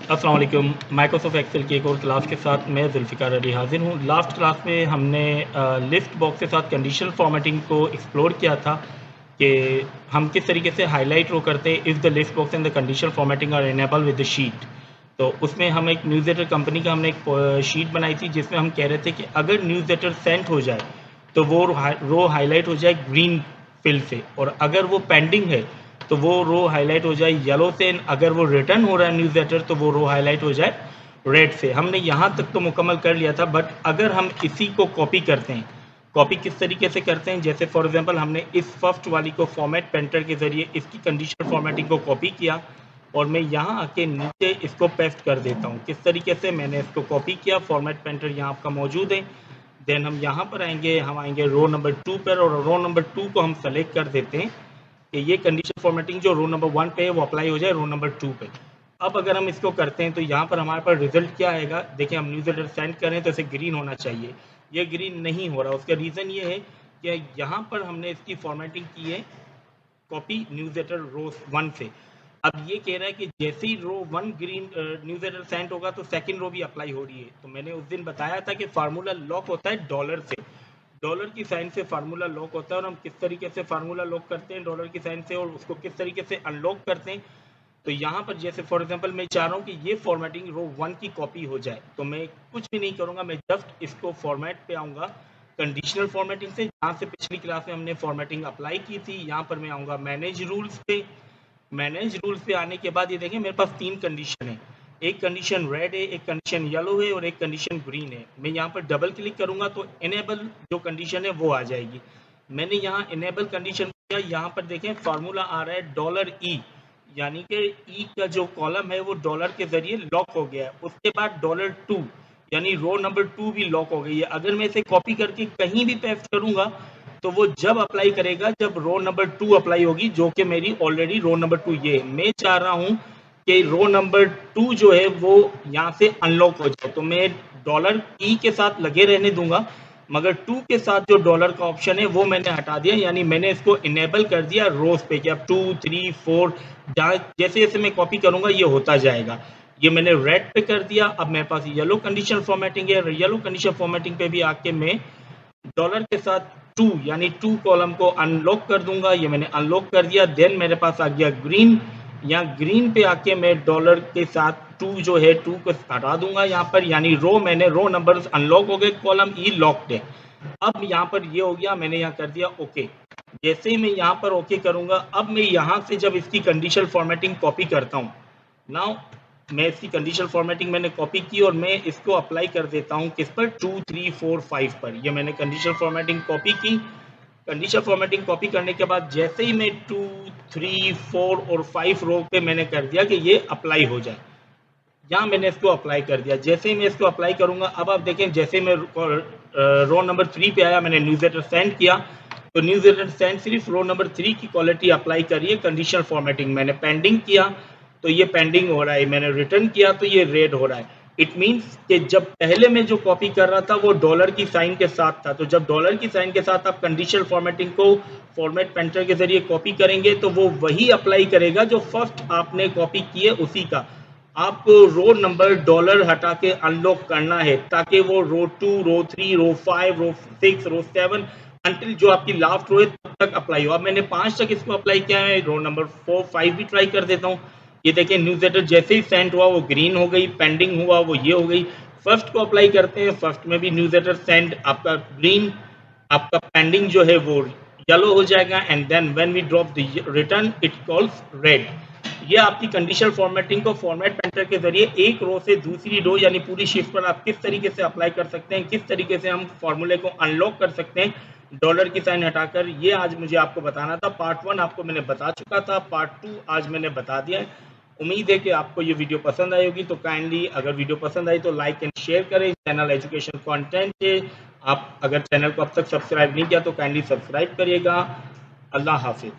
अस्सलाम वालेकुम। Microsoft Excel की एक और क्लास के साथ मैं जुल्फ़िकार अली हाज़िर हूँ। लास्ट क्लास में हमने लिस्ट बॉक्स के साथ कंडीशनल फॉर्मेटिंग को एक्सप्लोर किया था कि हम किस तरीके से हाईलाइट रो करते हैं if the list box and the conditional formatting are enable with the sheet. तो उसमें हम एक न्यूज़लेटर कंपनी का हमने एक शीट बनाई थी जिसमें हम कह रहे थे कि अगर न्यूज़लेटर सेंड हो जाए तो वो रो हाईलाइट हो जाए ग्रीन फिल से, और अगर वो पेंडिंग है तो वो रो हाईलाइट हो जाए येलो से। अगर वो रिटर्न हो रहा है न्यूज़लेटर तो वो रो हाईलाइट हो जाए रेड से। हमने यहाँ तक तो मुकम्मल कर लिया था, बट अगर हम इसी को कॉपी करते हैं, कॉपी किस तरीके से करते हैं, जैसे फॉर एग्जांपल हमने इस फर्स्ट वाली को फॉर्मेट पेंटर के ज़रिए इसकी कंडीशनल फॉर्मेटिंग को कॉपी किया और मैं यहाँ आके नीचे इसको पेस्ट कर देता हूँ। किस तरीके से मैंने इसको कॉपी किया, फॉर्मेट पेंटर यहाँ आपका मौजूद है। देन हम यहाँ पर आएंगे, हम आएंगे रो नंबर 2 पर, और रो नंबर 2 को हम सेलेक्ट कर देते हैं कि ये कंडीशन फॉर्मेटिंग जो रो नंबर 1 पे है वो अप्लाई हो जाए रो नंबर 2 पे। अब अगर हम इसको करते हैं तो यहाँ पर हमारे पास रिजल्ट क्या आएगा। देखिए, हम न्यूज़लेटर सेंड करें तो इसे ग्रीन होना चाहिए, ये ग्रीन नहीं हो रहा। उसका रीज़न ये है कि यहाँ पर हमने इसकी फॉर्मेटिंग की है कॉपी न्यूज़लेटर रो 1 से। अब ये कह रहा है कि जैसे ही रो 1 ग्रीन न्यूज़लेटर सेंड होगा तो सेकंड रो भी अप्लाई हो रही है। तो मैंने उस दिन बताया था कि फार्मूला लॉक होता है डॉलर से, डॉलर की साइन से फार्मूला लॉक होता है। और हम किस तरीके से फार्मूला लॉक करते हैं डॉलर की साइन से और उसको किस तरीके से अनलॉक करते हैं। तो यहाँ पर जैसे फॉर एग्जांपल मैं चाह रहा हूँ कि ये फॉर्मेटिंग रो 1 की कॉपी हो जाए, तो मैं कुछ भी नहीं करूँगा, मैं जस्ट इसको फॉर्मेट पे आऊँगा कंडीशनल फॉर्मेटिंग से, जहाँ से पिछली क्लास में हमने फॉर्मेटिंग अप्लाई की थी। यहाँ पर मैं आऊँगा मैनेज रूल्स पे। मैनेज रूल्स पे आने के बाद ये देखें मेरे पास 3 कंडीशन है। एक कंडीशन रेड है, एक कंडीशन येलो है और एक कंडीशन ग्रीन है। मैं यहाँ पर डबल क्लिक करूँगा तो इनेबल जो कंडीशन है वो आ जाएगी। मैंने यहाँ इनेबल कंडीशन किया। यहाँ पर देखें फार्मूला आ रहा है डॉलर ई, यानी कि ई का जो कॉलम है वो डॉलर के ज़रिए लॉक हो गया है। उसके बाद डॉलर 2 यानी रो नंबर 2 भी लॉक हो गई है। अगर मैं इसे कॉपी करके कहीं भी पेस्ट करूँगा तो वो जब अप्लाई करेगा जब रो नंबर 2 अप्लाई होगी, जो कि मेरी ऑलरेडी रो नंबर 2 ये है। मैं चाह रहा हूँ कि रो नंबर 2 जो है वो यहाँ से अनलॉक हो जाए, तो मैं डॉलर ई के साथ लगे रहने दूंगा, मगर 2 के साथ जो डॉलर का ऑप्शन है वो मैंने हटा दिया, यानी मैंने इसको इनेबल कर दिया रोज पे कि अब 2 3 4 जैसे जैसे मैं कॉपी करूंगा ये होता जाएगा। ये मैंने रेड पे कर दिया। अब मेरे पास येलो कंडीशन फॉर्मेटिंग है। येलो कंडीशन फॉर्मेटिंग पे भी आके मैं डॉलर के साथ 2 यानी 2 कॉलम को अनलॉक कर दूंगा। ये मैंने अनलॉक कर दिया। देन मेरे पास आ गया ग्रीन। यहाँ ग्रीन पे आके मैं डॉलर के साथ 2 जो है 2 को हटा दूंगा यहाँ पर, यानी रो नंबर अनलॉक हो गए, कॉलम ई लॉक्ड है। अब यहाँ पर ये हो गया, मैंने यहाँ कर दिया ओके। जैसे ही मैं यहाँ पर ओके करूंगा, अब मैं यहाँ से जब इसकी कंडीशनल फॉर्मेटिंग कॉपी करता हूँ, नाउ मैं इसकी कंडीशनल फॉर्मेटिंग मैंने कॉपी की और मैं इसको अप्लाई कर देता हूँ किस पर, 2 3 4 5 पर। ये मैंने कंडीशनल फॉर्मेटिंग कॉपी की। कंडीशनल फॉर्मेटिंग कॉपी करने के बाद जैसे ही मैं 2 3 4 और 5 रो पे मैंने कर दिया कि ये अप्लाई हो जाए, यहाँ मैंने इसको अप्लाई कर दिया। जैसे ही मैं इसको अप्लाई करूंगा, अब आप देखें जैसे मैं रो नंबर 3 पे आया, मैंने न्यूज़लेटर सेंड किया, तो न्यूज़लेटर सेंड सिर्फ रो नंबर 3 की क्वालिटी अप्लाई करिए। कंडीशनल फॉर्मेटिंग मैंने पेंडिंग किया तो ये पेंडिंग हो रहा है, मैंने रिटर्न किया तो ये रेड हो रहा है। इट मीन्स कि जब पहले मैं जो कॉपी कर रहा था वो डॉलर की साइन के साथ था, तो जब डॉलर की साइन के साथ आप कंडीशनल फॉर्मेटिंग को फॉर्मेट पेंटर के जरिए कॉपी करेंगे तो वो वही अप्लाई करेगा जो फर्स्ट आपने कॉपी की है उसी का। आपको रो नंबर डॉलर हटा के अनलॉक करना है ताकि वो रो 2 रो 3 रो 5 रो 6 रो 7 अंटिल जो आपकी लास्ट रो है तब तक अप्लाई हो। अब मैंने 5 तक इसको अप्लाई किया है, रो नंबर 4 5 भी ट्राई कर देता हूँ। ये देखें न्यूज़लेटर जैसे ही सेंड हुआ वो ग्रीन हो गई, पेंडिंग हुआ वो ये हो गई। फर्स्ट को अप्लाई करते हैं, फर्स्ट में भी न्यूज़लेटर सेंड आपका ग्रीन, आपका पेंडिंग जो है वो येलो हो जाएगा, and then when we drop the return it calls red. ये आपकी कंडीशनल फॉर्मेटिंग को फॉर्मेट पेंटर के जरिए एक रो से दूसरी रो यानी पूरी शिफ्ट पर आप किस तरीके से अप्लाई कर सकते हैं, किस तरीके से हम फॉर्मूले को अनलॉक कर सकते हैं डॉलर की साइन हटाकर, ये आज मुझे आपको बताना था। पार्ट 1 आपको मैंने बता चुका था, पार्ट 2 आज मैंने बता दिया है। उम्मीद है कि आपको ये वीडियो पसंद आई होगी, तो काइंडली अगर वीडियो पसंद आई तो लाइक एंड शेयर करें। चैनल एजुकेशन कंटेंट है, आप अगर चैनल को अब तक सब्सक्राइब नहीं किया तो काइंडली सब्सक्राइब करिएगा। अल्लाह हाफिज।